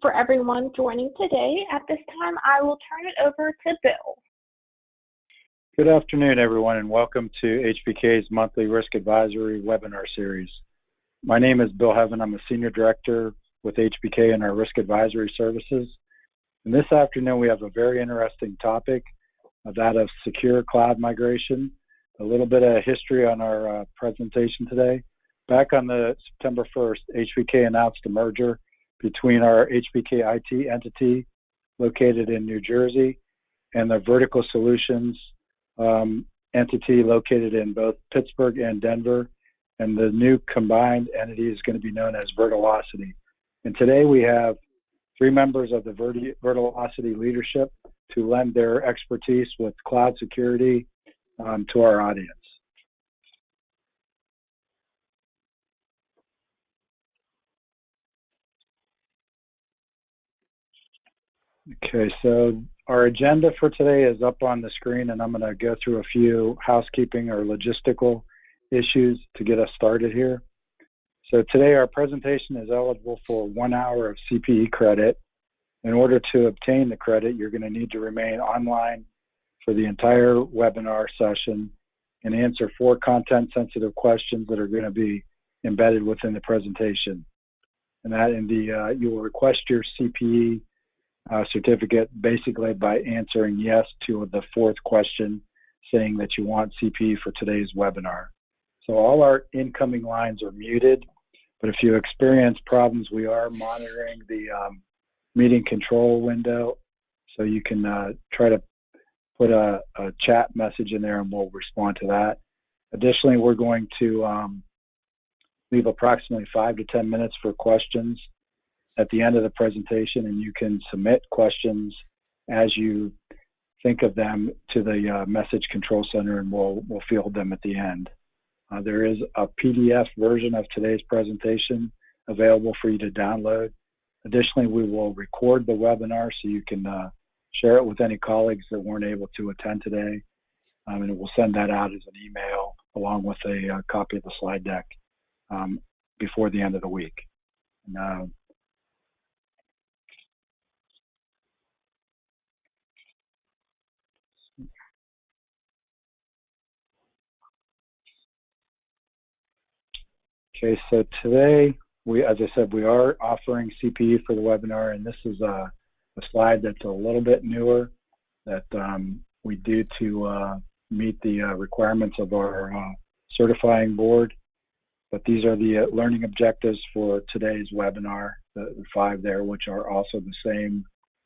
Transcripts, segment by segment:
for everyone joining today. At this time, I will turn it over to Bill. Good afternoon, everyone, and welcome to HBK's monthly risk advisory webinar series. My name is Bill Heaven. I'm a senior director with HBK in our risk advisory services. And this afternoon, we have a very interesting topic, that of secure cloud migration. A little bit of history on our presentation today. Back on the September 1st, HBK announced a merger between our HBK IT entity located in New Jersey and the Vertical Solutions entity located in both Pittsburgh and Denver. And the new combined entity is going to be known as Vertilocity. And today we have three members of the Vertilocity leadership to lend their expertise with cloud security to our audience. Okay, so our agenda for today is up on the screen, and I'm going to go through a few housekeeping or logistical issues to get us started here. So today our presentation is eligible for 1 hour of CPE credit. In order to obtain the credit, you're going to need to remain online for the entire webinar session and answer 4 content-sensitive questions that are going to be embedded within the presentation. And that you will request your CPE certificate basically by answering yes to the 4th question, saying that you want CPE for today's webinar. So all our incoming lines are muted, but if you experience problems, we are monitoring the meeting control window, so you can try to put a chat message in there and we'll respond to that. Additionally, we're going to leave approximately 5 to 10 minutes for questions at the end of the presentation, and you can submit questions as you think of them to the message control center, and we'll field them at the end. There is a PDF version of today's presentation available for you to download. Additionally, we will record the webinar so you can share it with any colleagues that weren't able to attend today, and we'll send that out as an email along with a copy of the slide deck before the end of the week. Okay, so today, as I said, we are offering CPE for the webinar, and this is a slide that's a little bit newer that we do to meet the requirements of our certifying board. But these are the learning objectives for today's webinar, the 5 there, which are also the same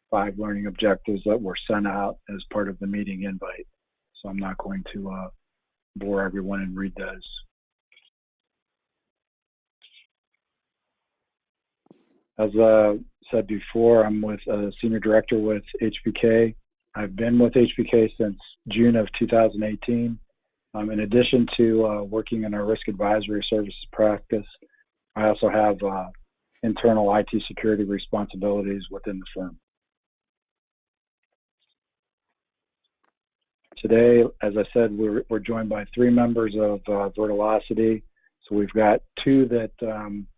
5 learning objectives that were sent out as part of the meeting invite. So I'm not going to bore everyone and read those. As said before, I'm with a senior director with HBK. I've been with HBK since June of 2018. In addition to working in our risk advisory services practice, I also have internal IT security responsibilities within the firm. Today, as I said, we're joined by 3 members of Vertilocity. So we've got 2 that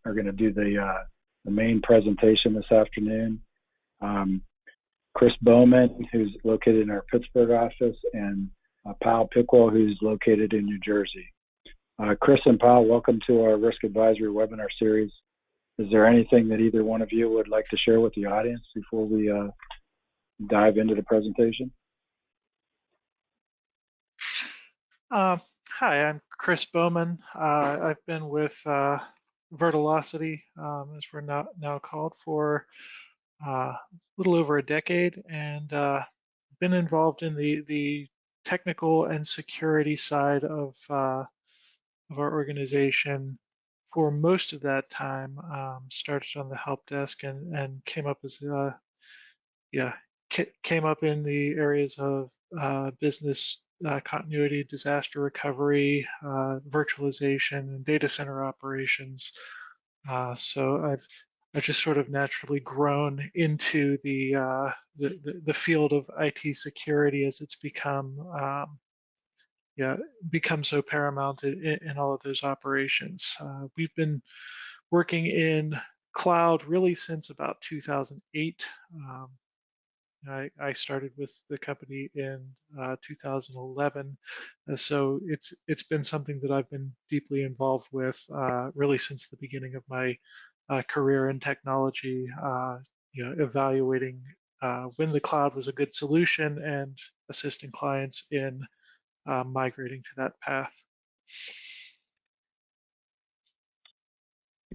are going to do the main presentation this afternoon. Chris Bowman, who's located in our Pittsburgh office, and Pikul, who's located in New Jersey. Chris and Pawel, welcome to our risk advisory webinar series. Is there anything that either one of you would like to share with the audience before we dive into the presentation? Hi, I'm Chris Bowman. I've been with Vertilocity, as we're now called, for a little over a decade, and been involved in the technical and security side of our organization for most of that time. Started on the help desk and came up as came up in the areas of business continuity, disaster recovery, virtualization, and data center operations. So I've just sort of naturally grown into the field of IT security as it's become so paramount in all of those operations. We've been working in cloud really since about 2008. I started with the company in 2011, so it's been something that I've been deeply involved with really since the beginning of my career in technology. Evaluating when the cloud was a good solution and assisting clients in migrating to that path.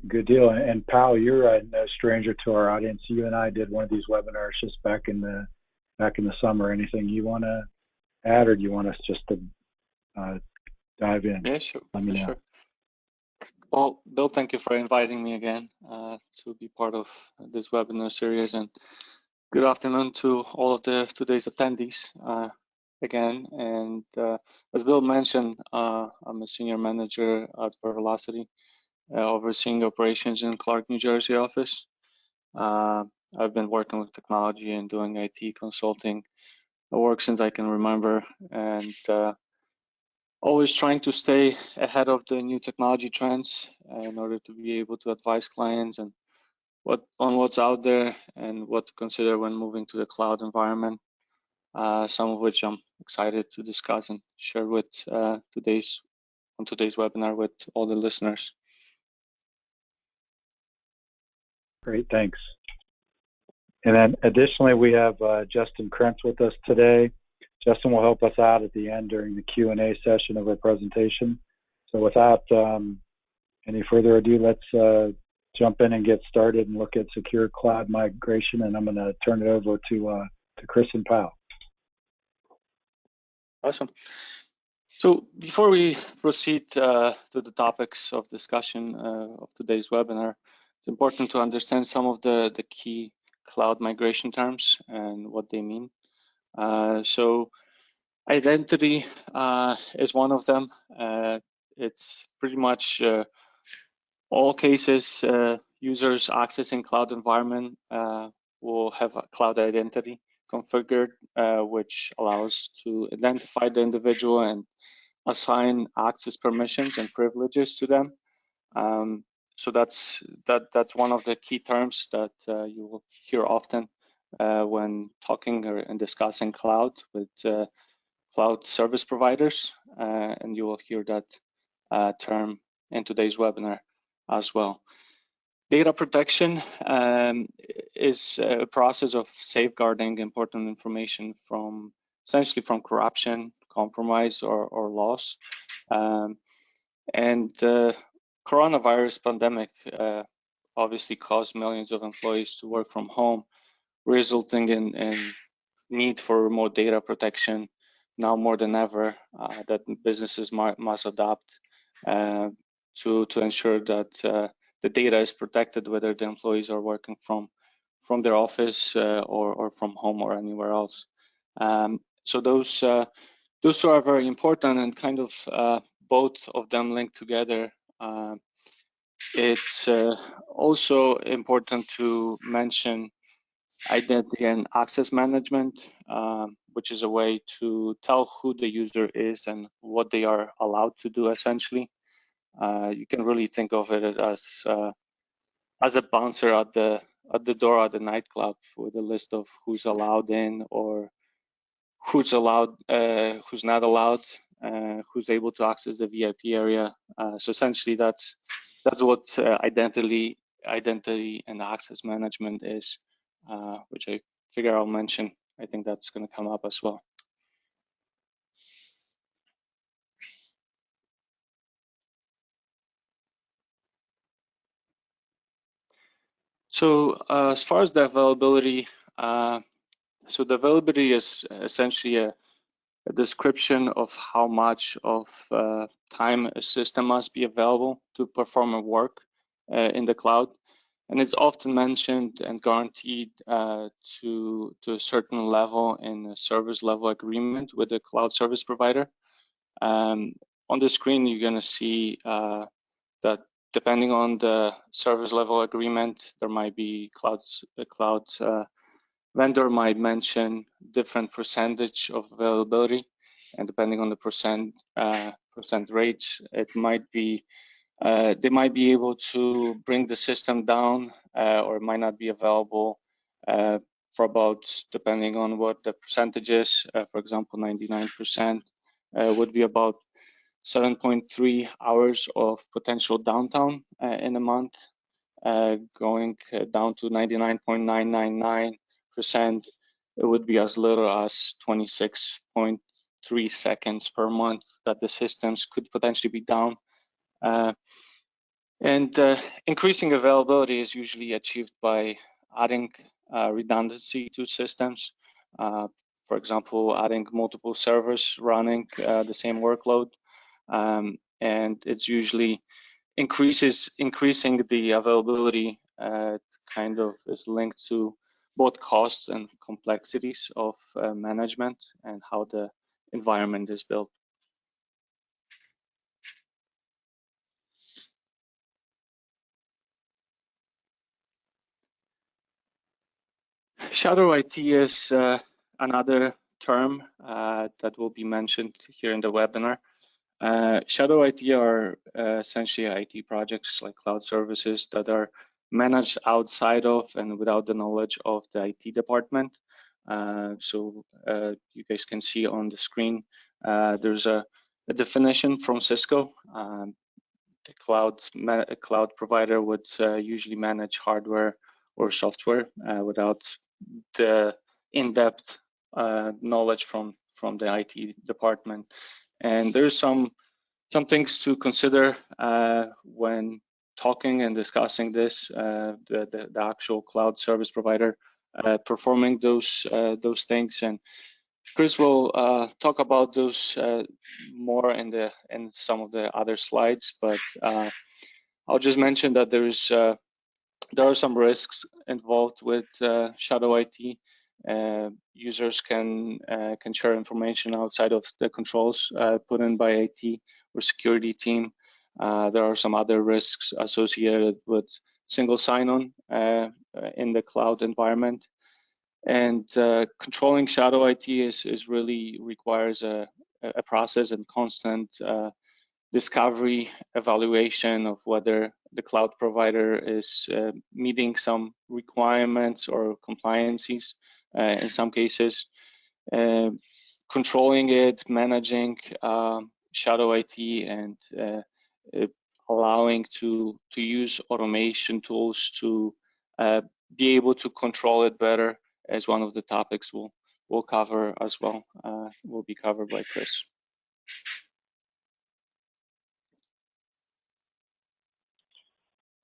Good deal. And Pawel, you're no stranger to our audience. You and I did one of these webinars just back in the summer. Anything you want to add, or do you want us just to dive in? Yeah, sure. Let me know. Sure. Well, Bill, thank you for inviting me again to be part of this webinar series, and good afternoon to all of today's attendees again. And as Bill mentioned, I'm a senior manager at Vertilocity, overseeing operations in Clark, New Jersey office. I've been working with technology and doing IT consulting work since I can remember, and always trying to stay ahead of the new technology trends in order to be able to advise clients and what's out there and what to consider when moving to the cloud environment. Some of which I'm excited to discuss and share with today's webinar with all the listeners. Great, thanks. And then additionally, we have Justin Krentz with us today. Justin will help us out at the end during the Q&A session of our presentation. So without any further ado, let's jump in and get started and look at secure cloud migration. And I'm going to turn it over to Chris and Pawel. Awesome. So before we proceed to the topics of discussion of today's webinar, it's important to understand some of the key cloud migration terms and what they mean. So identity is one of them. It's pretty much all cases users accessing cloud environment will have a cloud identity configured, which allows to identify the individual and assign access permissions and privileges to them. So that's one of the key terms that you will hear often when talking and discussing cloud with cloud service providers, and you will hear that term in today's webinar as well. Data protection is a process of safeguarding important information from essentially from corruption, compromise, or loss. And the coronavirus pandemic obviously caused millions of employees to work from home, resulting in need for remote data protection now more than ever that businesses must adopt to ensure that the data is protected, whether the employees are working from their office or from home or anywhere else. So those two are very important, and kind of both of them linked together. It's also important to mention identity and access management, which is a way to tell who the user is and what they are allowed to do. Essentially, you can really think of it as a bouncer at the door at the nightclub with a list of who's allowed in or who's allowed, who's not allowed, who's able to access the VIP area. So essentially, that's what identity and access management is, which I figure I'll mention. I think that's going to come up as well. So as far as the availability, so the availability is essentially a description of how much of time a system must be available to perform a work in the cloud. And it's often mentioned and guaranteed to a certain level in a service level agreement with the cloud service provider. On the screen, you're going to see that depending on the service level agreement, there might be a cloud vendor might mention different percentage of availability, and depending on the percent rates, it might be They might be able to bring the system down or it might not be available for about, depending on what the percentage is, for example, 99% would be about 7.3 hours of potential downtime in a month, going down to 99.999%. It would be as little as 26.3 seconds per month that the systems could potentially be down. Increasing availability is usually achieved by adding redundancy to systems. For example, adding multiple servers running the same workload. And it's usually increasing the availability kind of is linked to both costs and complexities of management and how the environment is built. Shadow IT is another term that will be mentioned here in the webinar. Shadow IT are essentially IT projects like cloud services that are managed outside of and without the knowledge of the IT department. So you guys can see on the screen, there's a definition from Cisco. The cloud provider would usually manage hardware or software without the in-depth knowledge from the IT department. And there's some things to consider when talking and discussing this, the actual cloud service provider performing those things. And Chris will talk about those more in some of the other slides, but I'll just mention that there are some risks involved with shadow IT. Users can share information outside of the controls put in by IT or security team. There are some other risks associated with single sign-on in the cloud environment. And controlling shadow IT is really requires a process and constant discovery, evaluation of whether the cloud provider is meeting some requirements or compliances in some cases. Controlling it, managing shadow IT, and allowing to use automation tools to be able to control it better is one of the topics we'll cover as well. Will be covered by Chris.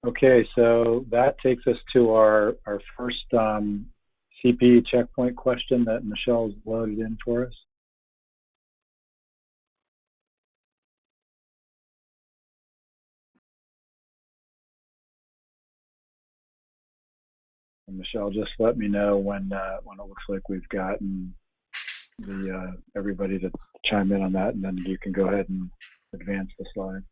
Okay, so that takes us to our first CPE checkpoint question that Michelle's loaded in for us. And Michelle, just let me know when it looks like we've gotten the everybody to chime in on that, and then you can go ahead and advance the slide.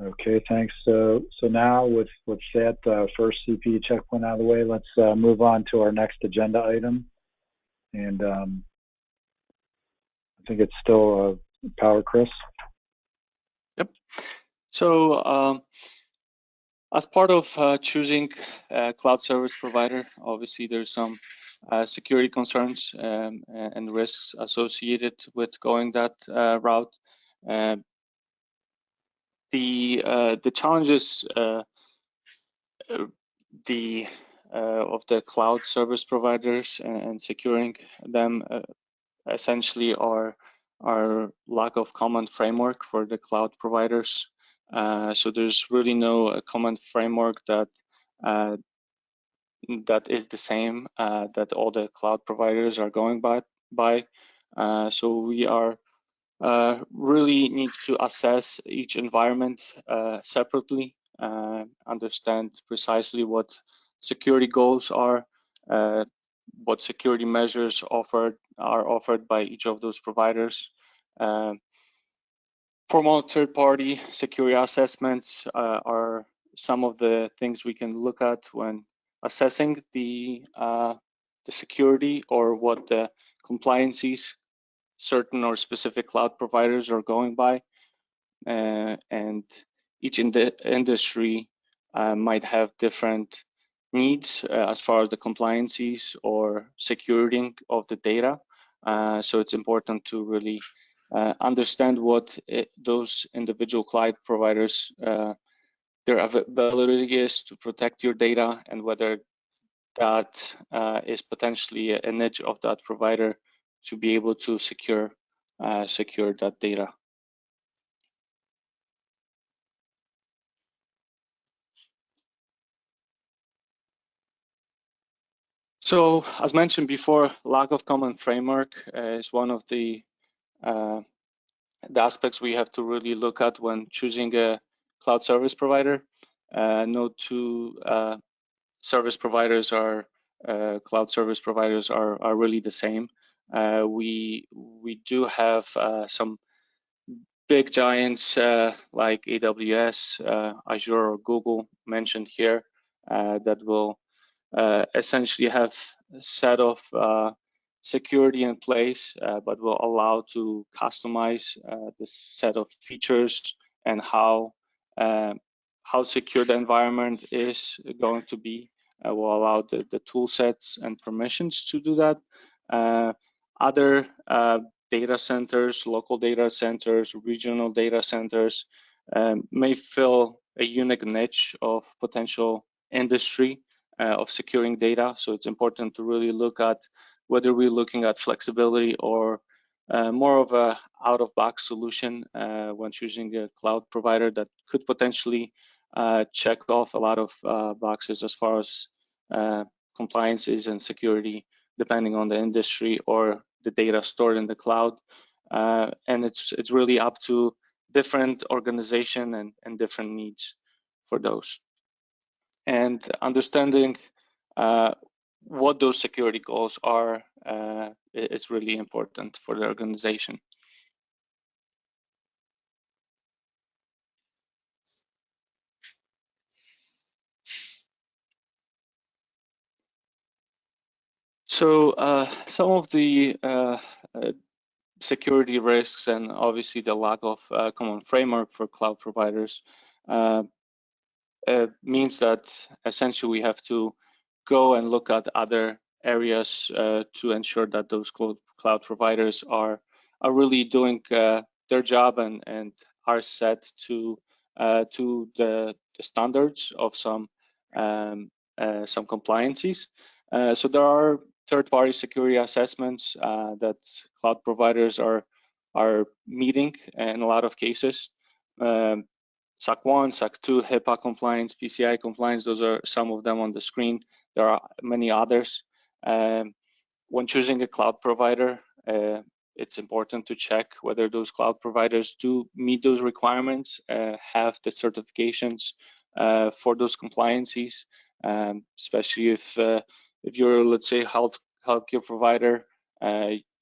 Okay, thanks. So now with that first CPE checkpoint out of the way, let's move on to our next agenda item. And I think it's still Power, Chris. Yep. So as part of choosing a cloud service provider, obviously there's some security concerns and risks associated with going that route. The challenges of the cloud service providers and securing them essentially are lack of common framework for the cloud providers. So there's really no common framework that is the same that all the cloud providers are going by. So we are really need to assess each environment separately, understand precisely what security goals are, what security measures are offered by each of those providers. Formal third-party security assessments are some of the things we can look at when assessing the security or what the compliances certain or specific cloud providers are going by, and each in the industry might have different needs as far as the compliances or security of the data. So it's important to really understand what those individual cloud providers, their ability is to protect your data, and whether that is potentially a niche of that provider to be able to secure that data. So, as mentioned before, lack of common framework is one of the aspects we have to really look at when choosing a cloud service provider. No two service providers are cloud service providers are really the same. We do have some big giants like AWS, Azure, or Google mentioned here that will essentially have a set of security in place, but will allow to customize the set of features and how secure the environment is going to be. Will allow the tool sets and permissions to do that. Other data centers, local data centers, regional data centers may fill a unique niche of potential industry of securing data. So it's important to really look at whether we're looking at flexibility or more of a out-of-box solution when choosing a cloud provider that could potentially check off a lot of boxes as far as compliances and security, depending on the industry or the data stored in the cloud. And it's really up to different organization and different needs for those. And understanding what those security goals are, it's really important for the organization. So some of the security risks and obviously the lack of common framework for cloud providers means that essentially we have to go and look at other areas to ensure that those cloud providers are really doing their job and are set to the standards of some compliances. So there are third-party security assessments that cloud providers are meeting in a lot of cases. SOC 1, SOC 2, HIPAA compliance, PCI compliance, those are some of them on the screen. There are many others. When choosing a cloud provider, it's important to check whether those cloud providers do meet those requirements, have the certifications for those compliances, especially if you're, let's say, healthcare provider,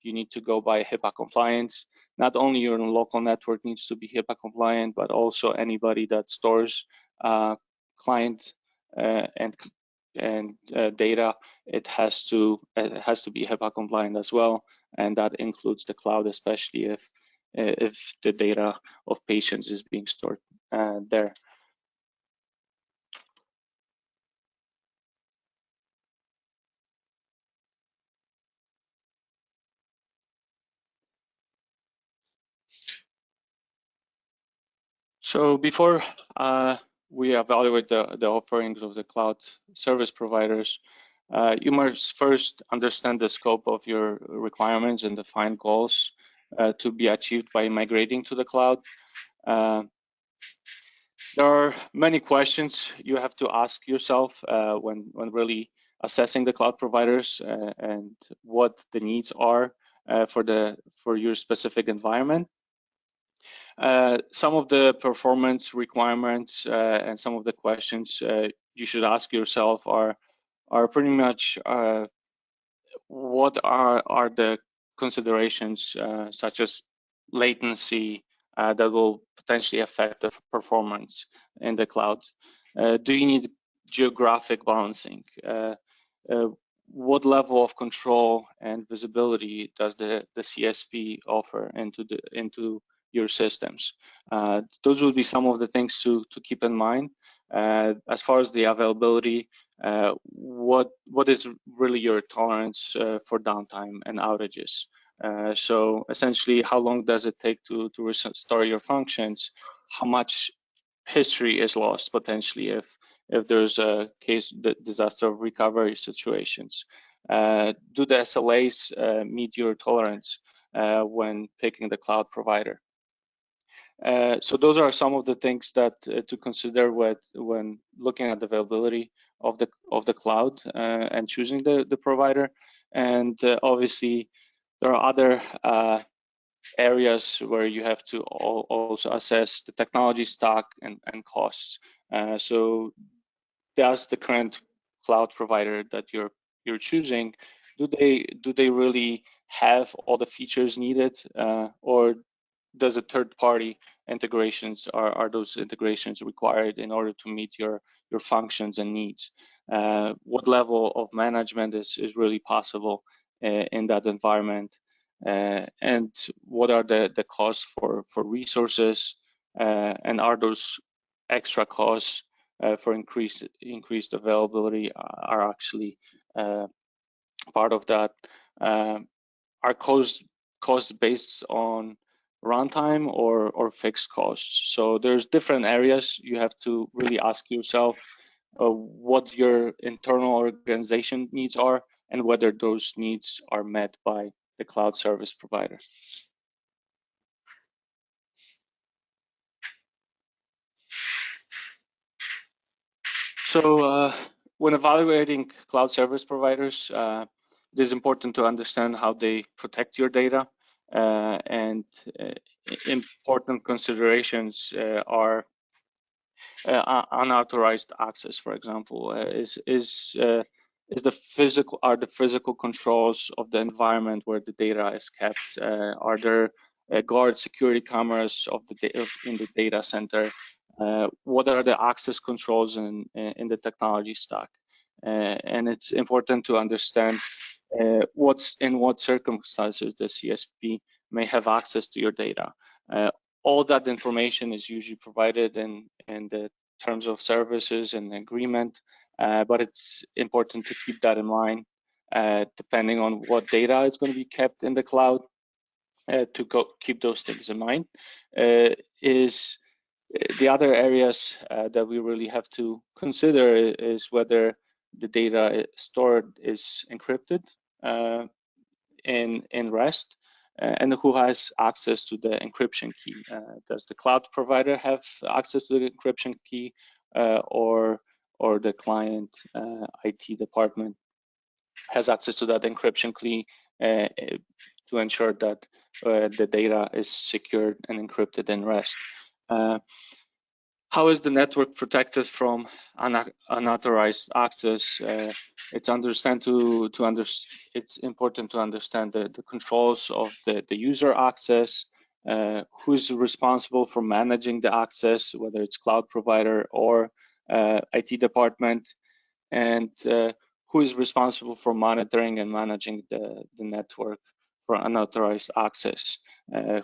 you need to go by HIPAA compliance. Not only your local network needs to be HIPAA compliant, but also anybody that stores client and data, it has to be HIPAA compliant as well, and that includes the cloud, especially if the data of patients is being stored there. So before we evaluate the offerings of the cloud service providers, you must first understand the scope of your requirements and define goals to be achieved by migrating to the cloud. There are many questions you have to ask yourself when really assessing the cloud providers and what the needs are for your specific environment. Some of the performance requirements and some of the questions you should ask yourself are pretty much what are the considerations such as latency, that will potentially affect the performance in the cloud? Do you need geographic balancing? What level of control and visibility does the CSP offer into your systems? Those will be some of the things to keep in mind. As far as the availability, what is really your tolerance for downtime and outages? So essentially, how long does it take to restore your functions? How much history is lost potentially if there's a case, the disaster recovery situations? Do the SLAs meet your tolerance when picking the cloud provider? So those are some of the things that to consider when looking at the availability of the cloud and choosing the provider. And obviously, there are other areas where you have to also assess the technology stack and costs. So does the current cloud provider that you're choosing, do they really have all the features needed, or does a third-party integrations, are those integrations required in order to meet your functions and needs? What level of management is really possible in that environment? And what are the costs for resources, and are those extra costs for increased availability are actually part of that? Are costs based on runtime or fixed costs? So there's different areas you have to really ask yourself what your internal organization needs are and whether those needs are met by the cloud service provider. So when evaluating cloud service providers, it is important to understand how they protect your data, and important considerations are unauthorized access, for example. Are the physical controls of the environment where the data is kept? Are there guard security cameras in the data center? What are the access controls in the technology stack? And it's important to understand in what circumstances the CSP may have access to your data. All that information is usually provided in the terms of services and agreement, but it's important to keep that in mind, depending on what data is going to be kept in the cloud. Keep those things in mind. Is the other areas that we really have to consider is whether the data stored is encrypted in REST, and who has access to the encryption key. Does the cloud provider have access to the encryption key, or the client IT department has access to that encryption key to ensure that the data is secured and encrypted in REST? How is the network protected from unauthorized access? It's important to understand the controls of the user access, who's responsible for managing the access, whether it's cloud provider or IT department, and who is responsible for monitoring and managing the network for unauthorized access.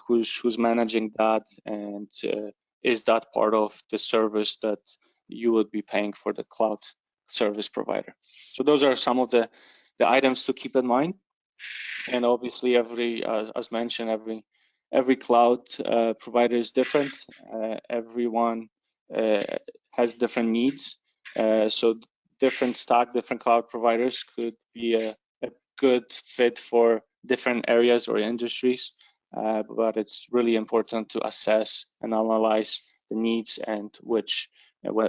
Who's managing that, and is that part of the service that you would be paying for the cloud service provider? So those are some of the items to keep in mind. And obviously, as mentioned, every cloud provider is different. Everyone has different needs. So different cloud providers could be a good fit for different areas or industries. But it's really important to assess and analyze the needs and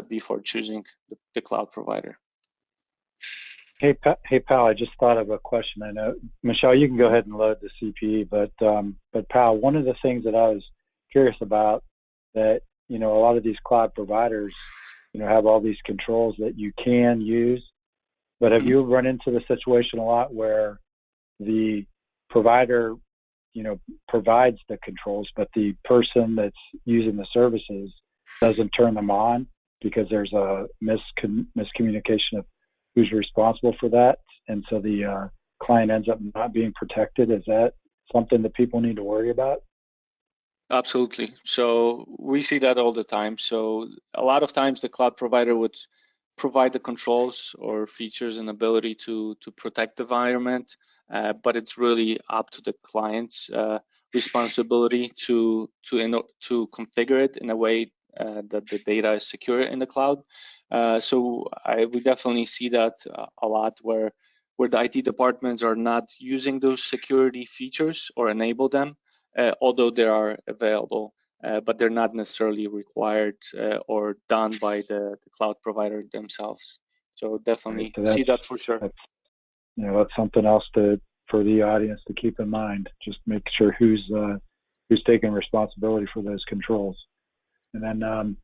before choosing the cloud provider. Hey, Pal, I just thought of a question. I know, Michelle, you can go ahead and load the CPE, but Pal, one of the things that I was curious about that, a lot of these cloud providers, have all these controls that you can use, but have you run into the situation a lot where the provider provides the controls, but the person that's using the services doesn't turn them on because there's a miscommunication of who's responsible for that, and so the client ends up not being protected. Is that something that people need to worry about? Absolutely. So we see that all the time. So a lot of times the cloud provider would provide the controls or features and ability to protect the environment, but it's really up to the client's responsibility to configure it in a way that the data is secure in the cloud. So we definitely see that a lot where the IT departments are not using those security features or enable them, although they are available. But they're not necessarily required or done by the cloud provider themselves. So definitely see that for sure. That's something else for the audience to keep in mind. Just make sure who's taking responsibility for those controls. And then,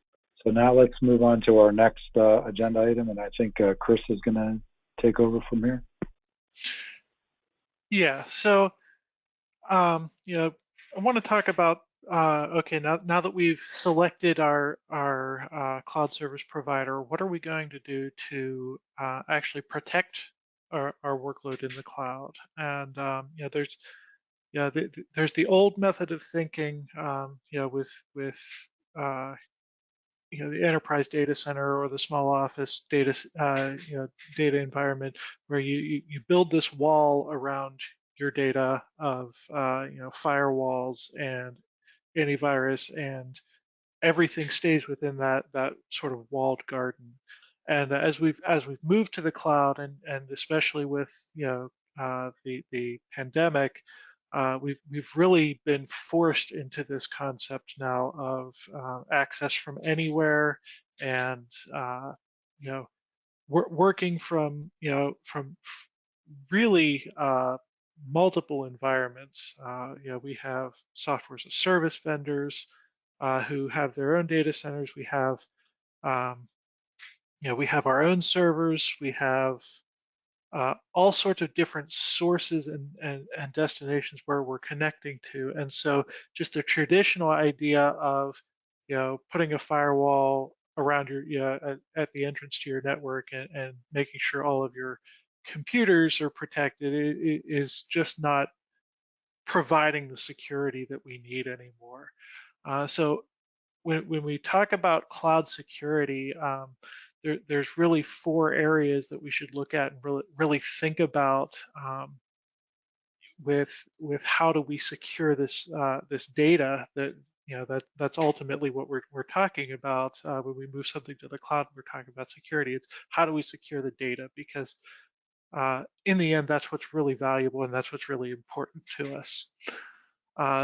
so now let's move on to our next agenda item, and I think Chris is going to take over from here. Yeah. So, I want to talk about. Okay, now that we've selected our cloud service provider, what are we going to do to actually protect our workload in the cloud? And there's the old method of thinking, with the enterprise data center or the small office data data environment, where you build this wall around your data of firewalls and antivirus, and everything stays within that sort of walled garden. And as we've moved to the cloud, and especially with the pandemic, we've really been forced into this concept now of access from anywhere, and working from really multiple environments. We have software as a service vendors who have their own data centers. We have we have our own servers. We have all sorts of different sources and destinations where we're connecting to. And so just the traditional idea of putting a firewall around your at the entrance to your network, and making sure all of your computers are protected is just not providing the security that we need anymore. So when we talk about cloud security, there's really 4 areas that we should look at and really think about with how do we secure this this data that's ultimately what we're talking about when we move something to the cloud. We're talking about security. It's how do we secure the data, because in the end, that's what's really valuable and that's what's really important to us.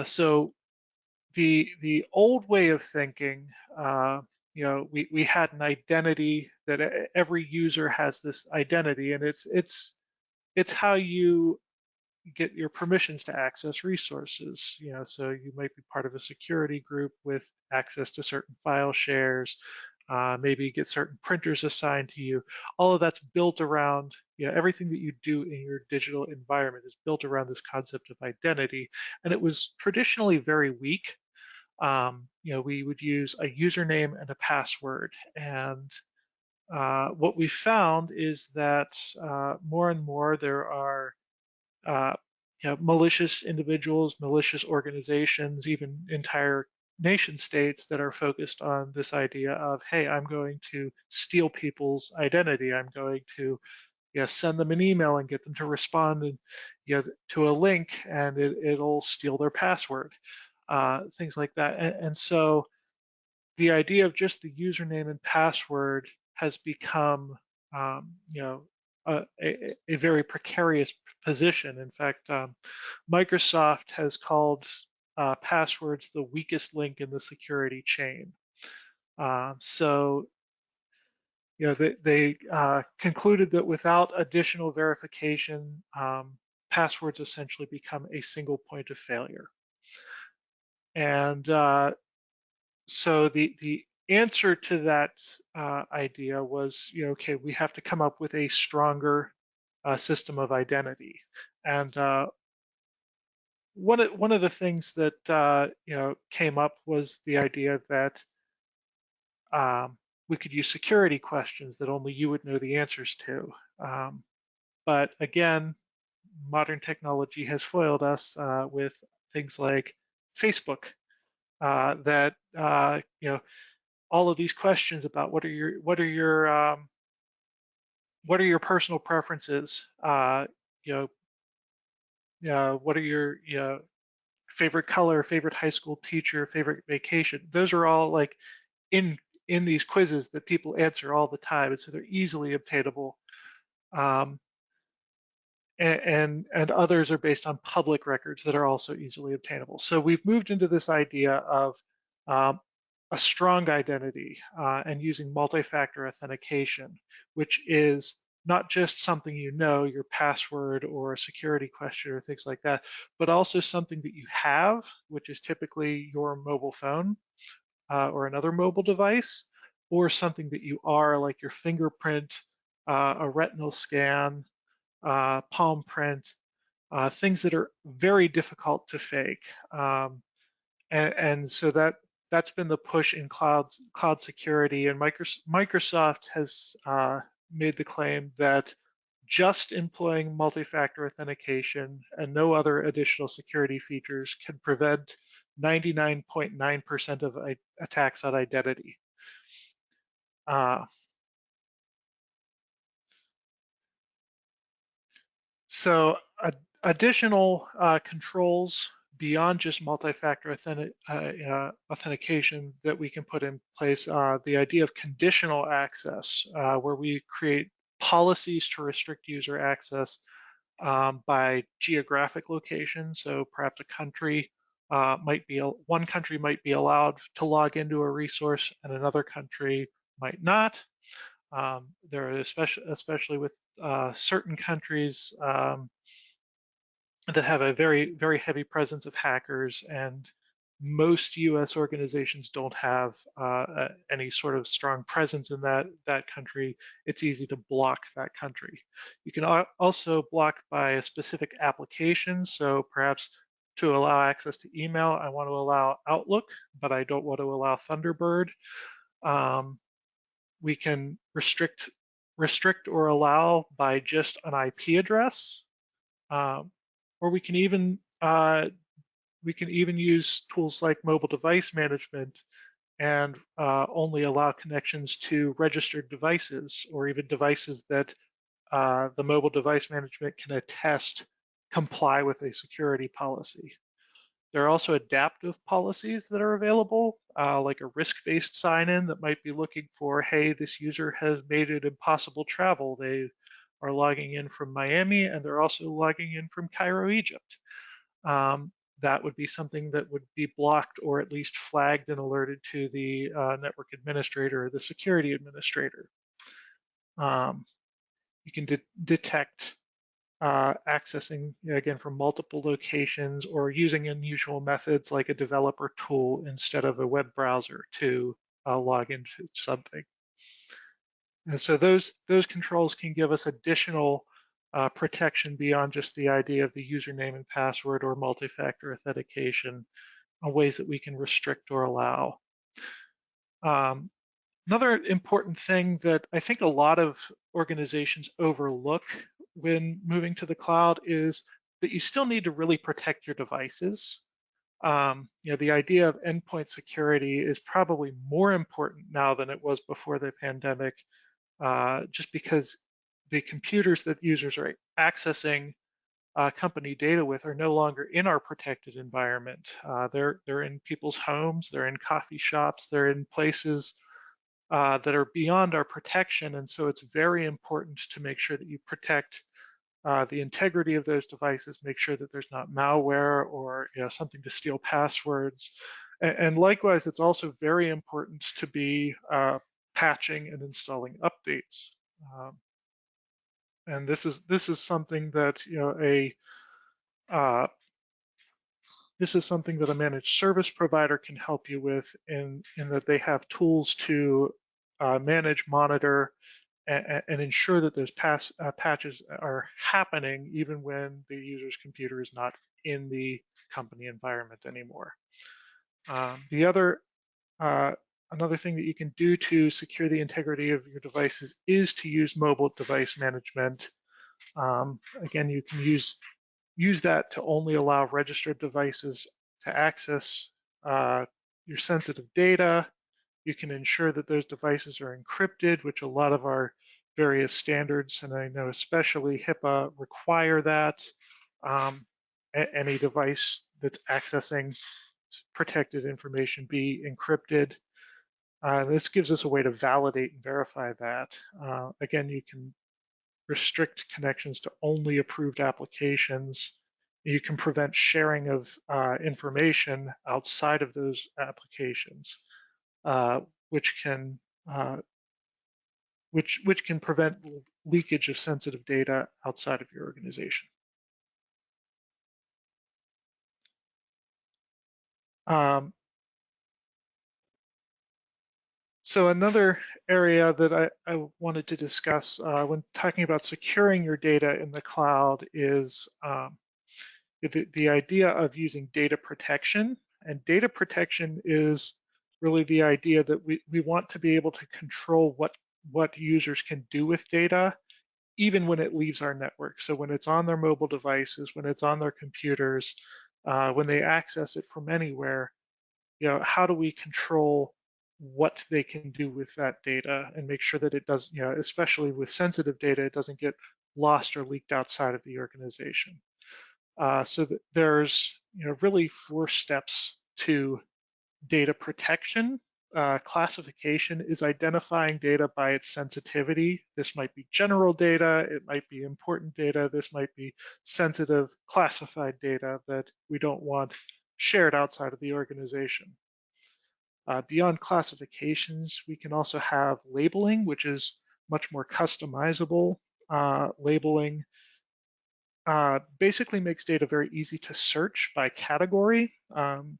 So the old way of thinking, we had an identity that every user has this identity, and it's how you get your permissions to access resources. So you might be part of a security group with access to certain file shares, maybe get certain printers assigned to you. All of that's built around, everything that you do in your digital environment is built around this concept of identity. And it was traditionally very weak. We would use a username and a password. And what we found is that more and more there are malicious individuals, malicious organizations, even entire nation states that are focused on this idea of, hey, I'm going to steal people's identity. I'm going to send them an email and get them to respond to a link, and it'll steal their password, things like that. And so the idea of just the username and password has become a very precarious position. In fact, Microsoft has called passwords the weakest link in the security chain. So they concluded that without additional verification, passwords essentially become a single point of failure. And so the answer to that idea was, okay, we have to come up with a stronger system of identity. And one of the things that came up was the idea that we could use security questions that only you would know the answers to. But again, modern technology has foiled us with things like Facebook, that all of these questions about what are your personal preferences, what are your favorite color, favorite high school teacher, favorite vacation. Those are all like in these quizzes that people answer all the time, and so they're easily obtainable. And others are based on public records that are also easily obtainable. So we've moved into this idea of a strong identity and using multi-factor authentication, which is not just something you know, your password or a security question or things like that, but also something that you have, which is typically your mobile phone or another mobile device, or something that you are, like your fingerprint, a retinal scan, palm print, things that are very difficult to fake. And so that's been the push in cloud security. And Microsoft has made the claim that just employing multi-factor authentication and no other additional security features can prevent 99.9% of attacks on identity. So additional controls beyond just multi-factor authentication that we can put in place, the idea of conditional access, where we create policies to restrict user access by geographic location. So perhaps a country one country might be allowed to log into a resource and another country might not. There are especially with certain countries that have a very, very heavy presence of hackers, and most US organizations don't have any sort of strong presence in that country. It's easy to block that country. You can also block by a specific application. So perhaps to allow access to email, I want to allow Outlook, but I don't want to allow Thunderbird. We can restrict or allow by just an IP address, or we can even use tools like mobile device management and only allow connections to registered devices, or even devices that the mobile device management can attest comply with a security policy. There are also adaptive policies that are available, like a risk-based sign-in that might be looking for, hey, this user has made it impossible travel. They are logging in from Miami and they're also logging in from Cairo, Egypt. That would be something that would be blocked or at least flagged and alerted to the network administrator or the security administrator. You can detect accessing, again, from multiple locations, or using unusual methods like a developer tool instead of a web browser to log into something. And so those controls can give us additional protection beyond just the idea of the username and password or multi-factor authentication, on ways that we can restrict or allow. Another important thing that I think a lot of organizations overlook when moving to the cloud is that you still need to really protect your devices. The idea of endpoint security is probably more important now than it was before the pandemic, just because the computers that users are accessing company data with are no longer in our protected environment. They're in people's homes, they're in coffee shops, they're in places that are beyond our protection, and so it's very important to make sure that you protect the integrity of those devices, make sure that there's not malware or something to steal passwords. And likewise, it's also very important to be patching and installing updates. And this is something that this is something that a managed service provider can help you with, in that they have tools to manage, monitor, and ensure that those patches are happening even when the user's computer is not in the company environment anymore. Another thing that you can do to secure the integrity of your devices is to use mobile device management. Again, you can use that to only allow registered devices to access your sensitive data. You can ensure that those devices are encrypted, which a lot of our various standards, and I know especially HIPAA, require that any device that's accessing protected information be encrypted. This gives us a way to validate and verify that. Again, you can restrict connections to only approved applications. You can prevent sharing of information outside of those applications, which can prevent leakage of sensitive data outside of your organization. So another area that I wanted to discuss when talking about securing your data in the cloud is the idea of using data protection. And data protection is really the idea that we want to be able to control what users can do with data, even when it leaves our network. So when it's on their mobile devices, when it's on their computers, when they access it from anywhere, how do we control what they can do with that data and make sure that it does, especially with sensitive data, it doesn't get lost or leaked outside of the organization. So that there's, really 4 steps to data protection. Classification is identifying data by its sensitivity. This might be general data, it might be important data, this might be sensitive classified data that we don't want shared outside of the organization. Beyond classifications, we can also have labeling, which is much more customizable. Labeling basically makes data very easy to search by category, and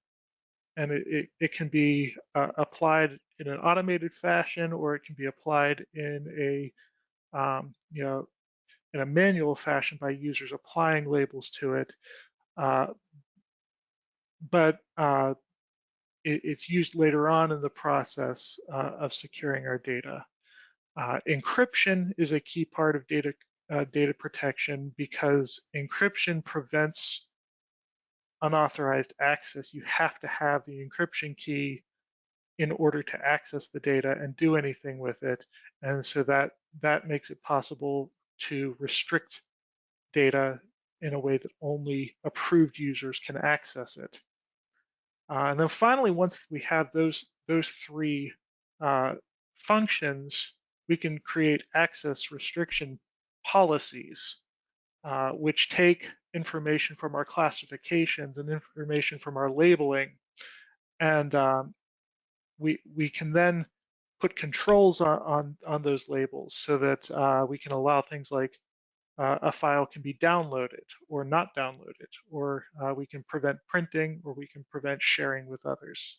it can be applied in an automated fashion, or it can be applied in a in a manual fashion by users applying labels to it. But it's used later on in the process of securing our data. Encryption is a key part of data protection because encryption prevents unauthorized access. You have to have the encryption key in order to access the data and do anything with it. And so that makes it possible to restrict data in a way that only approved users can access it. And then finally, once we have those 3 functions, we can create access restriction policies, which take information from our classifications and information from our labeling, and we can then put controls on those labels so that we can allow things like a file can be downloaded or not downloaded, or we can prevent printing, or we can prevent sharing with others.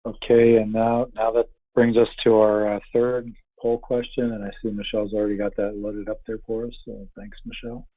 Okay, and now that brings us to our 3rd poll question, and I see Michelle's already got that loaded up there for us, so thanks, Michelle.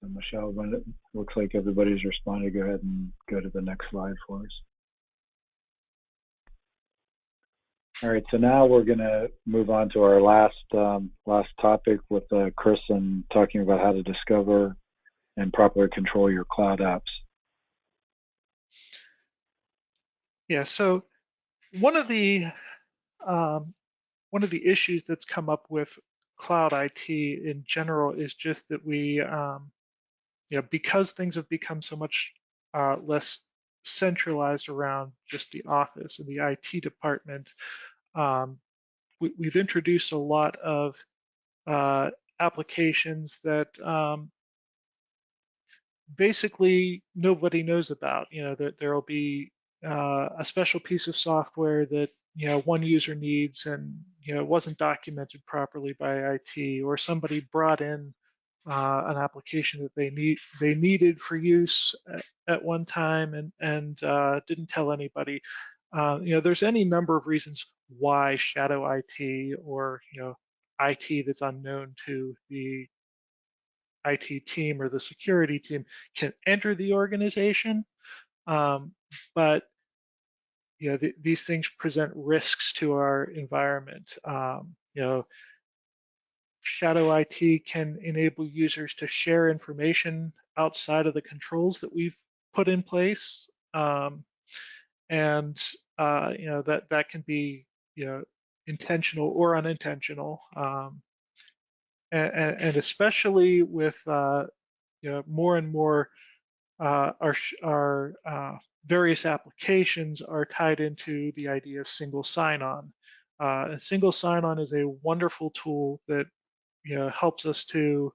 So Michelle, when it looks like everybody's responded, go ahead and go to the next slide for us. All right, so now we're going to move on to our last topic with Chris and talking about how to discover and properly control your cloud apps. Yeah, so one of the issues that's come up with cloud IT in general is just that we, because things have become so much less centralized around just the office and the IT department, we've introduced a lot of applications that basically nobody knows about. That there will be a special piece of software that one user needs, and it wasn't documented properly by IT, or somebody brought in an application that they needed for use at one time and didn't tell anybody. There's any number of reasons why shadow IT, or IT that's unknown to the IT team or the security team, can enter the organization, but these things present risks to our environment. Shadow IT can enable users to share information outside of the controls that we've put in place, and that can be intentional or unintentional, and especially with more and more our various applications are tied into the idea of single sign-on. And single sign-on is a wonderful tool that helps us to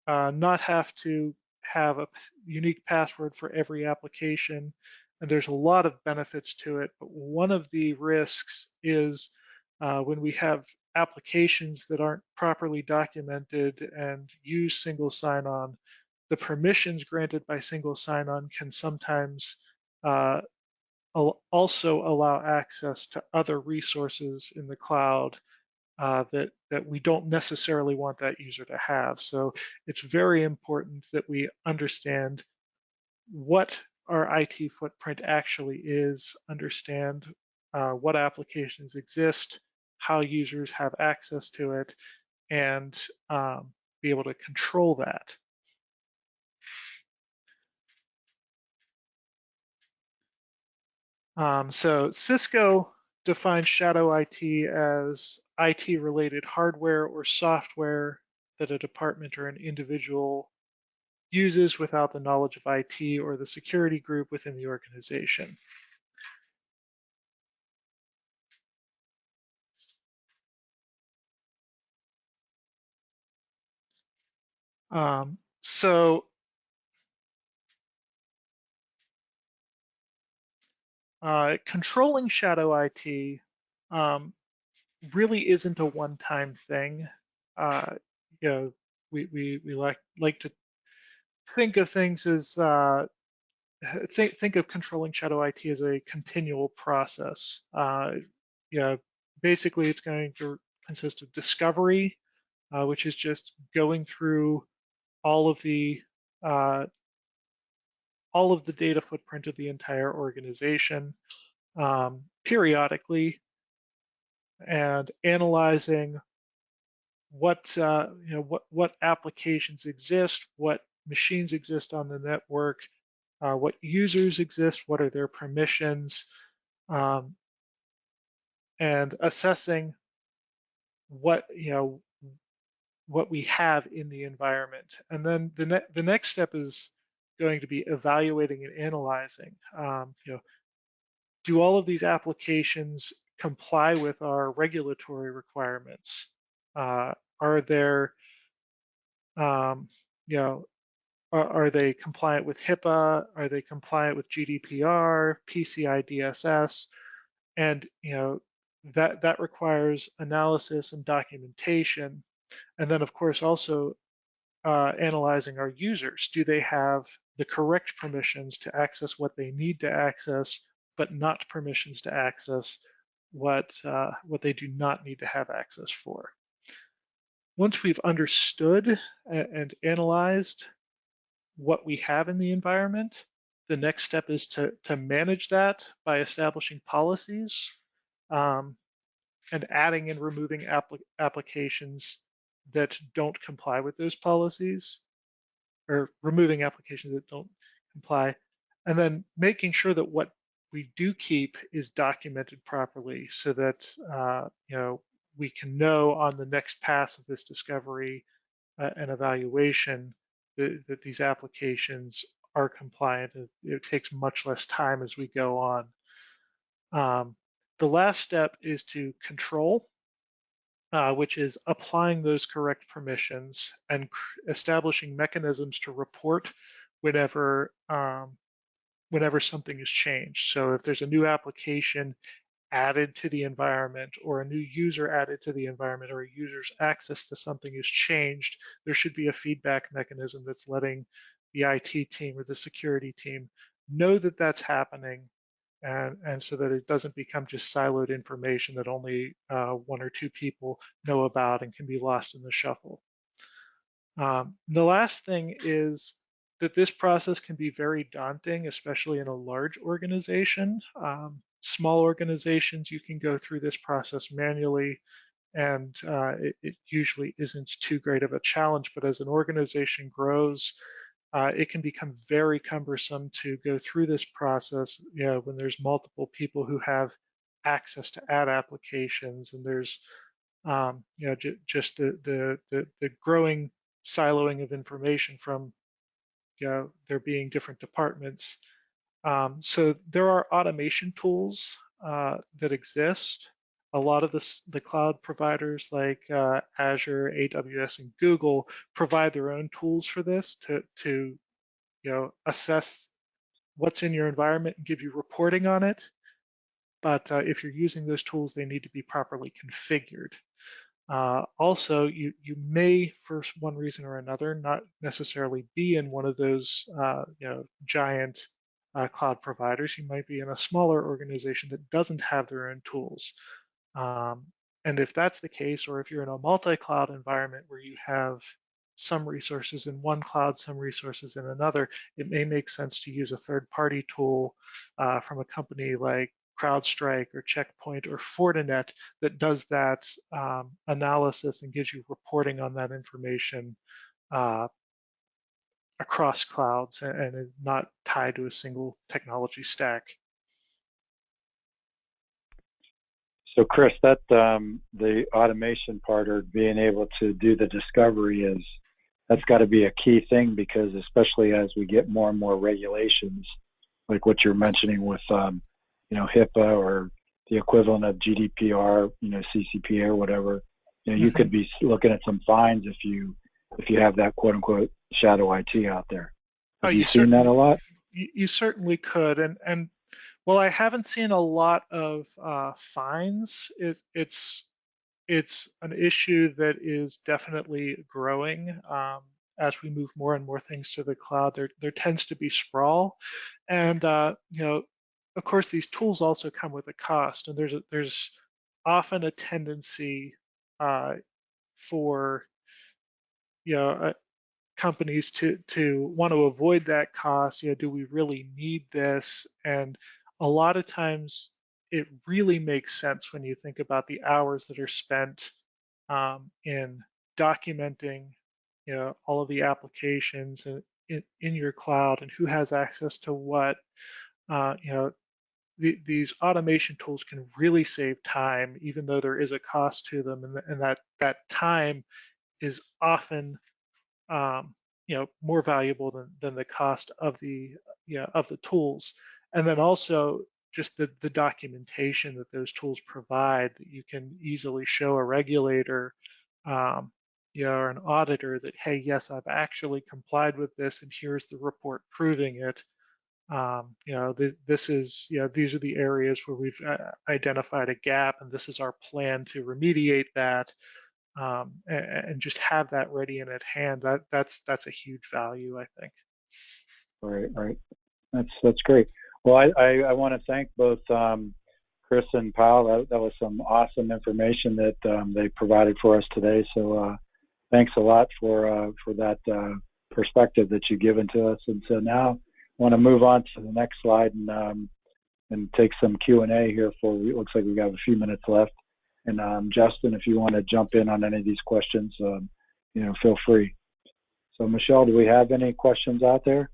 not have to have a unique password for every application. And there's a lot of benefits to it, but one of the risks is when we have applications that aren't properly documented and use single sign-on, the permissions granted by single sign-on can sometimes also allow access to other resources in the cloud that we don't necessarily want that user to have. So it's very important that we understand what our IT footprint actually is, understand what applications exist, how users have access to it, and be able to control that. So Cisco defines shadow IT as IT-related hardware or software that a department or an individual uses without the knowledge of IT or the security group within the organization. Controlling shadow IT really isn't a one-time thing. We like to think of things as think of controlling shadow IT as a continual process. Basically, it's going to consist of discovery, which is just going through all of the data footprint of the entire organization periodically, and analyzing what applications exist, what machines exist on the network, what users exist, what are their permissions, and assessing what we have in the environment. And then the next step is going to be evaluating and analyzing. Do all of these applications comply with our regulatory requirements? Are there, are they compliant with HIPAA? Are they compliant with GDPR, PCI DSS? And that requires analysis and documentation. And then, of course, also analyzing our users. Do they have the correct permissions to access what they need to access, but not permissions to access what they do not need to have access for? Once we've understood and analyzed what we have in the environment, the next step is to manage that by establishing policies and adding and removing applications that don't comply with those policies, or removing applications that don't comply, and then making sure that what we do keep is documented properly, so that we can know on the next pass of this discovery and evaluation that these applications are compliant. It takes much less time as we go on. The last step is to control, which is applying those correct permissions and establishing mechanisms to report whenever whenever something is changed. So if there's a new application added to the environment, or a new user added to the environment, or a user's access to something is changed, there should be a feedback mechanism that's letting the IT team or the security team know that that's happening, and so that it doesn't become just siloed information that only one or two people know about and can be lost in the shuffle. The last thing is that this process can be very daunting, especially in a large organization. Small organizations, you can go through this process manually, and it usually isn't too great of a challenge. But as an organization grows, it can become very cumbersome to go through this process, when there's multiple people who have access to add applications, and there's just the growing siloing of information from there being different departments. So there are automation tools that exist. A lot of the cloud providers like Azure, AWS, and Google provide their own tools for this to assess what's in your environment and give you reporting on it. But if you're using those tools, they need to be properly configured. Also, you may, for one reason or another, not necessarily be in one of those giant cloud providers. You might be in a smaller organization that doesn't have their own tools. And if that's the case, or if you're in a multi-cloud environment where you have some resources in one cloud, some resources in another, it may make sense to use a third-party tool from a company like CrowdStrike or Checkpoint or Fortinet that does that analysis and gives you reporting on that information across clouds and is not tied to a single technology stack. So Chris, that the automation part, or being able to do the discovery, that's got to be a key thing, because especially as we get more and more regulations, like what you're mentioning with HIPAA or the equivalent of GDPR, CCPA or whatever, you could be looking at some fines if you have that quote unquote shadow IT out there. Have you seen that a lot? You certainly could, and well, I haven't seen a lot of fines. It's an issue that is definitely growing. As we move more and more things to the cloud, there tends to be sprawl, and of course, these tools also come with a cost, and there's often a tendency for companies to want to avoid that cost. Do we really need this? And a lot of times, it really makes sense when you think about the hours that are spent in documenting, all of the applications in your cloud and who has access to what. These automation tools can really save time, even though there is a cost to them, and that time is often more valuable than the cost of the tools. And then also just the documentation that those tools provide, that you can easily show a regulator or an auditor that, hey, yes, I've actually complied with this, and here's the report proving it. These are the areas where we've identified a gap, and this is our plan to remediate that, and just have that ready and at hand. That's a huge value, I think. Right. That's great. Well, I want to thank both Chris and Pawel. That was some awesome information that they provided for us today. So thanks a lot for that perspective that you've given to us. And so now I want to move on to the next slide and take some Q&A here. It looks like we have a few minutes left. And Justin, if you want to jump in on any of these questions, feel free. So Michelle, do we have any questions out there?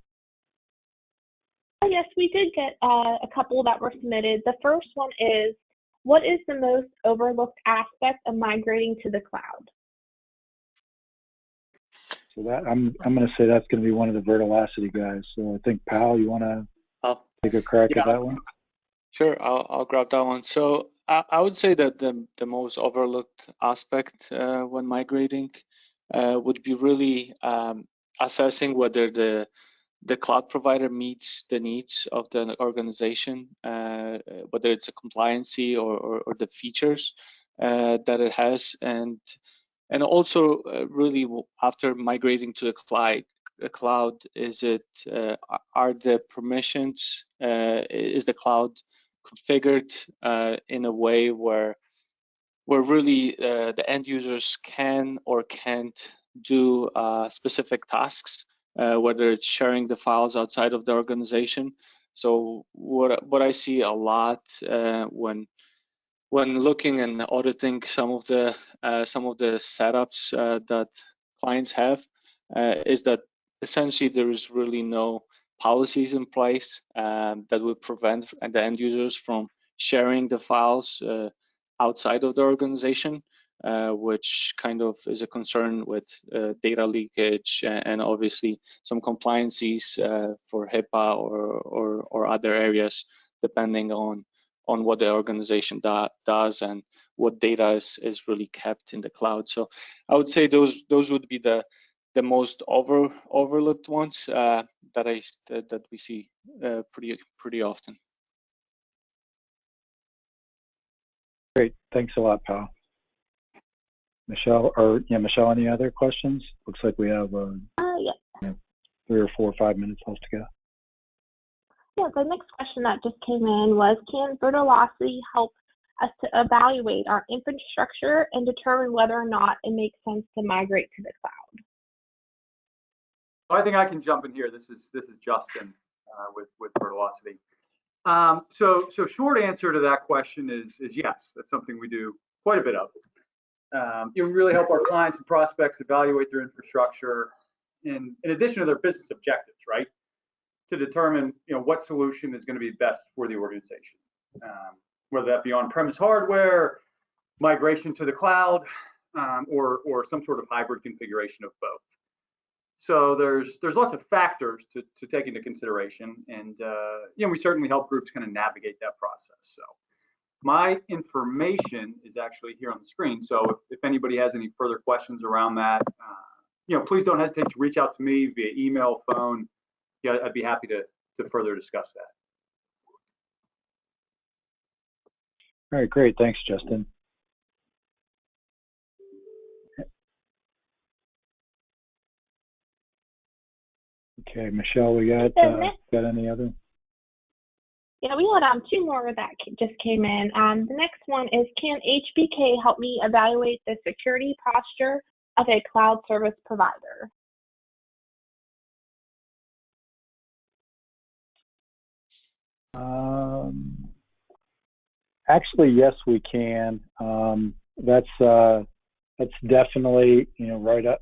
Yes, we did get a couple that were submitted. The first one is, what is the most overlooked aspect of migrating to the cloud? So that I'm going to say that's going to be one of the Vertilocity guys. So I think Pawel, you want to take a crack at that one? Sure, I'll grab that one. So I would say that the most overlooked aspect when migrating would be really assessing whether the the cloud provider meets the needs of the organization, whether it's a compliancy or the features that it has, and also really after migrating to a cloud, is it are the permissions, is the cloud configured in a way where really the end users can or can't do specific tasks, whether it's sharing the files outside of the organization. So what I see a lot when looking and auditing some of the setups that clients have is that essentially there is really no policies in place that would prevent the end users from sharing the files outside of the organization, which kind of is a concern with data leakage and obviously some compliancies for HIPAA or other areas, depending on what the organization does and what data is really kept in the cloud. So I would say those would be the most overlooked ones that we see pretty often. Great, thanks a lot, Pal. Michelle, Michelle, any other questions? Looks like we have 3 or 4 or 5 minutes left to go. Yeah, the next question that just came in was, can Vertilocity help us to evaluate our infrastructure and determine whether or not it makes sense to migrate to the cloud? I think I can jump in here. This is Justin with Vertilocity. So short answer to that question is yes. That's something we do quite a bit of. We really help our clients and prospects evaluate their infrastructure in addition to their business objectives, right? To determine what solution is going to be best for the organization, whether that be on-premise hardware, migration to the cloud, or some sort of hybrid configuration of both. So there's lots of factors to take into consideration, and we certainly help groups kind of navigate that process. So my information is actually here on the screen. So if anybody has any further questions around that, please don't hesitate to reach out to me via email, phone. Yeah, I'd be happy to further discuss that. All right, great. Thanks, Justin. Okay, Michelle, we got any other? Yeah, we had 2 more that just came in. The next one is, can HBK help me evaluate the security posture of a cloud service provider? Actually, yes, we can. That's definitely right up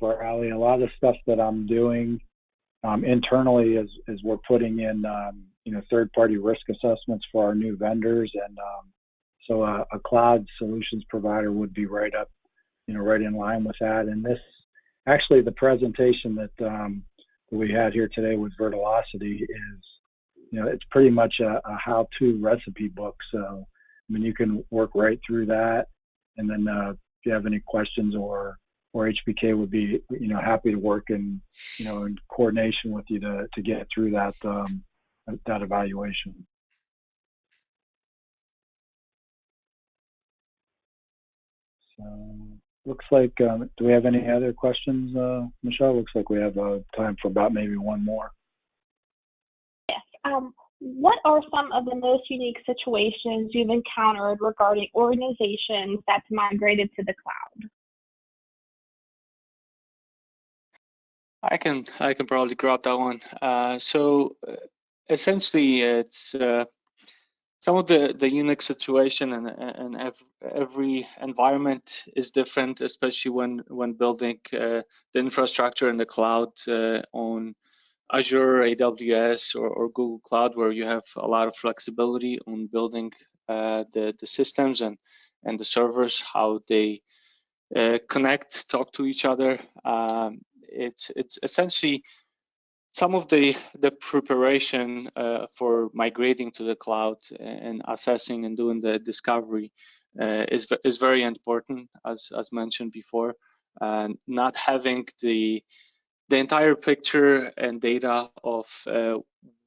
our alley. A lot of the stuff that I'm doing internally is we're putting in third-party risk assessments for our new vendors, and so a cloud solutions provider would be right in line with that. And this actually the presentation that we had here today with Vertilocity is it's pretty much a how-to recipe book. So I mean, you can work right through that, and then if you have any questions or HBK would be happy to work in coordination with you to get through that evaluation. So looks like do we have any other questions, Michelle? Looks like we have time for about maybe one more. Yes. What are some of the most unique situations you've encountered regarding organizations that's migrated to the cloud? I can probably grab that one. So essentially, it's some of the unique situation, and every environment is different, especially when building the infrastructure in the cloud on Azure, AWS, or Google Cloud, where you have a lot of flexibility on building the systems and the servers, how they connect, talk to each other. It's essentially some of the preparation for migrating to the cloud and assessing and doing the discovery is very important, as mentioned before. Not having the the entire picture and data of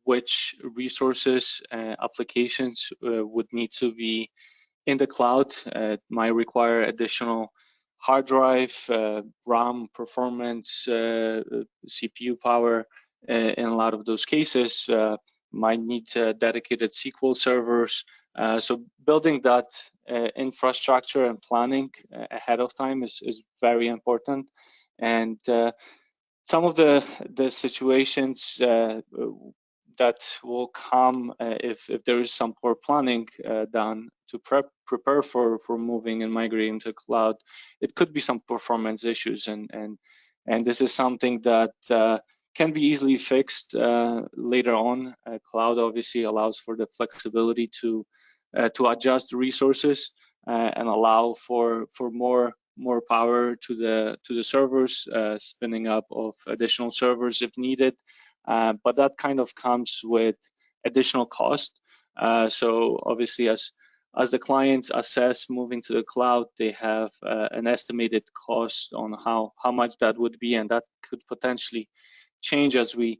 which resources, applications would need to be in the cloud. It might require additional hard drive, RAM performance, CPU power. In a lot of those cases, might need dedicated SQL servers. So building that infrastructure and planning ahead of time is very important. And some of the situations that will come if there is some poor planning done to prepare for moving and migrating to cloud, it could be some performance issues, and this is something that can be easily fixed later on. Cloud obviously allows for the flexibility to adjust resources and allow for more power to the servers, spinning up of additional servers if needed. But that kind of comes with additional cost. So obviously, as the clients assess moving to the cloud, they have an estimated cost on how much that would be, and that could potentially change as we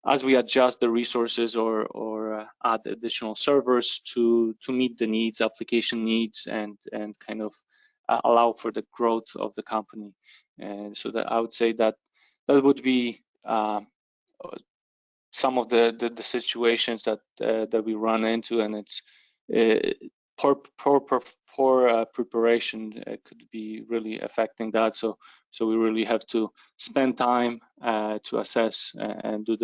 adjust the resources or add additional servers to meet the needs, application needs, and kind of allow for the growth of the company. And so that I would say that would be some of the situations that we run into, and it's poor preparation could be really affecting that. So we really have to spend time to assess and do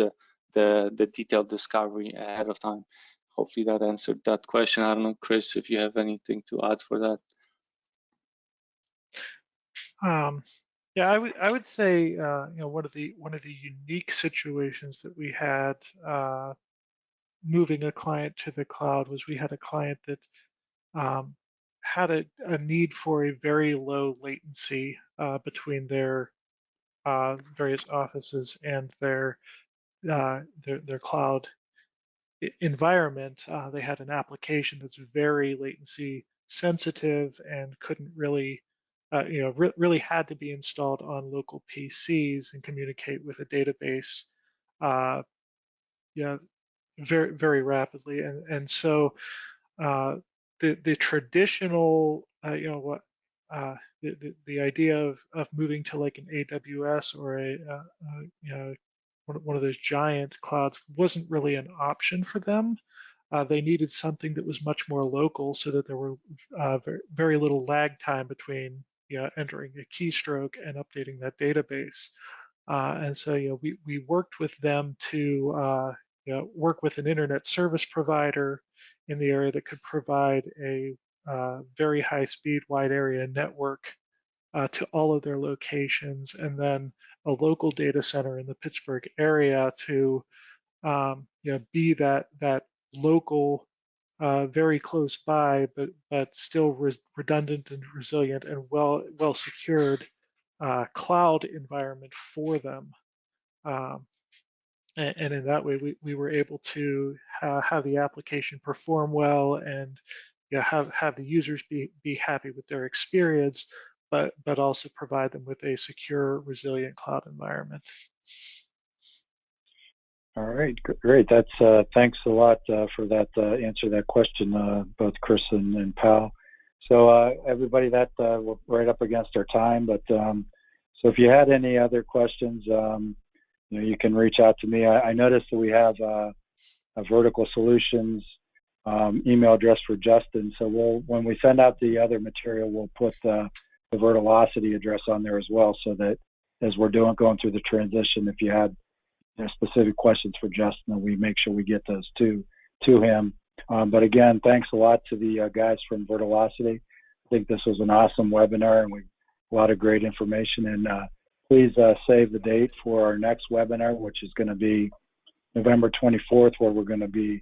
the detailed discovery ahead of time. Hopefully that answered that question. I don't know, Chris, if you have anything to add for that. Yeah, I would say one of the unique situations that we had moving a client to the cloud was we had a client that had a need for a very low latency between their various offices and their cloud environment. They had an application that's very latency sensitive and couldn't really really had to be installed on local PCs and communicate with a database, very, very rapidly. And so the traditional, the idea of moving to like an AWS or one of those giant clouds wasn't really an option for them. They needed something that was much more local, so that there were very little lag time between entering a keystroke and updating that database. And so we worked with them to work with an internet service provider in the area that could provide a very high-speed wide area network to all of their locations, and then a local data center in the Pittsburgh area to be that local, very close by, but still redundant and resilient and well secured cloud environment for them. And in that way, we were able to have the application perform well and have the users be happy with their experience, but also provide them with a secure, resilient cloud environment. All right, great. That's thanks a lot for that answer that question, both Chris and Pal. So everybody, that we're right up against our time, but so if you had any other questions, you can reach out to me. I noticed that we have a Vertical Solutions email address for Justin. So when we send out the other material, we'll put the Vertilocity address on there as well, so that as we're going through the transition, if you had specific questions for Justin, we make sure we get those to him. But again, thanks a lot to the guys from Vertilocity. I think this was an awesome webinar, and a lot of great information. And please save the date for our next webinar, which is going to be November 24th, where we're going to be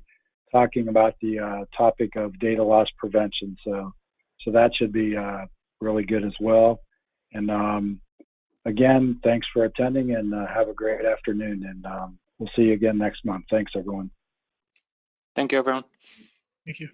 talking about the topic of data loss prevention. So that should be really good as well. And again, thanks for attending, and have a great afternoon. And we'll see you again next month. Thanks, everyone. Thank you, everyone. Thank you.